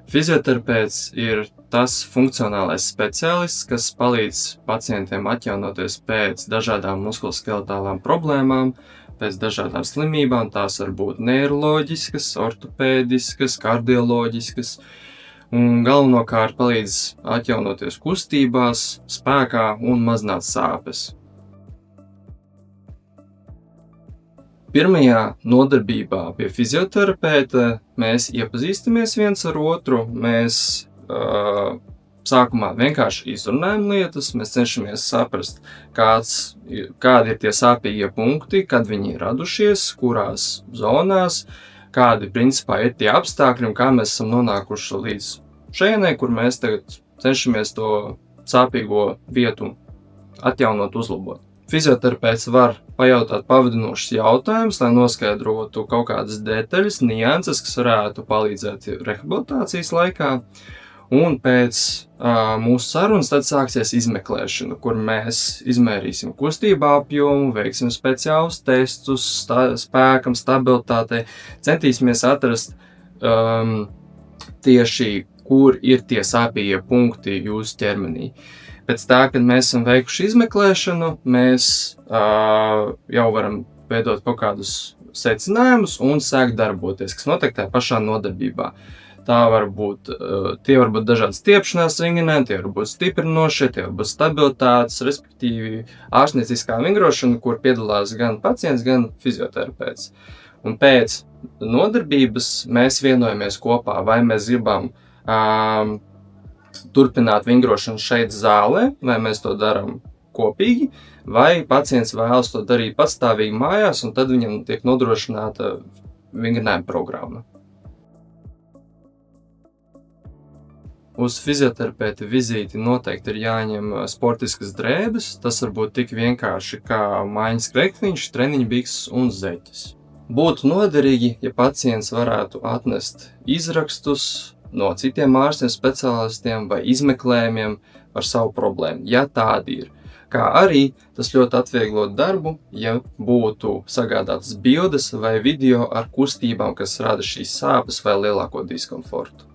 Fizioterapeits ir tas funkcionālais speciālists, kas palīdz pacientiem atjaunoties pēc dažādām muskuloskeletālām problēmām, pēc dažādām slimībām. Tās var būt neiroloģiskas, ortopēdiskas, kardioloģiskas, un galvenokārt palīdz atjaunoties kustībās, spēkā un mazināt sāpes. Pirmajā nodarbībā pie fizioterapeita mēs iepazīstamies viens ar otru, mēs sākumā vienkārši izrunājam lietas, mēs cenšamies saprast, kādi ir tie sāpīgie punkti, kad viņi ir radušies, kurās zonās, kādi principā ir tie apstākļi un kā mēs esam nonākuši līdz šejienai, kur mēs tagad cenšamies to sāpīgo vietu atjaunot, uzlabot. Fizioterapeits var pajautāt pavadinošus jautājumus, lai noskaidrotu kaut kādas detaļas, nianses, kas varētu palīdzēt rehabilitācijas laikā. Un pēc mūsu sarunas tad sāksies izmeklēšana, kur mēs izmērīsim kustību apjomu, veiksim speciālus testus spēkam, stabilitātei, centīsimies atrast tieši, kur ir tie sāpīgie punkti jūsu ķermenī. Pēc tā, kad mēs esam veikuši izmeklēšanu, mēs jau varam veidot kaut kādus secinājumus un sākt darboties, kas notiek tajā pašā nodarbībā. Tie var būt dažādi stiepšanās vingrinājumi, tie var būt stiprinošie, tie var būt stabilitātes, respektīvi ārstnieciskā vingrošana, kur piedalās gan pacients, gan fizioterapeits. Un pēc nodarbības mēs vienojamies kopā, vai mēs gribam turpināt vingrošanu šeit zālē, vai mēs to darām kopīgi, vai pacients vēlas to darīt patstāvīgi mājās, un tad viņam tiek nodrošināta vingrinājuma programma. Uz fizioterapeita vizīti noteikti ir jāņem sportiskas drēbes, tas var būt tik vienkārši kā mājiņas krekliņš, treniņu bikses un zeķes. Būtu noderīgi, ja pacients varētu atnest izrakstus no citiem ārstiem, speciālistiem vai izmeklējumiem par savu problēmu, ja tādi ir. Kā arī tas ļoti atvieglot darbu, ja būtu sagādātas bildes vai video ar kustībām, kas rada šīs sāpes vai lielāko diskomfortu.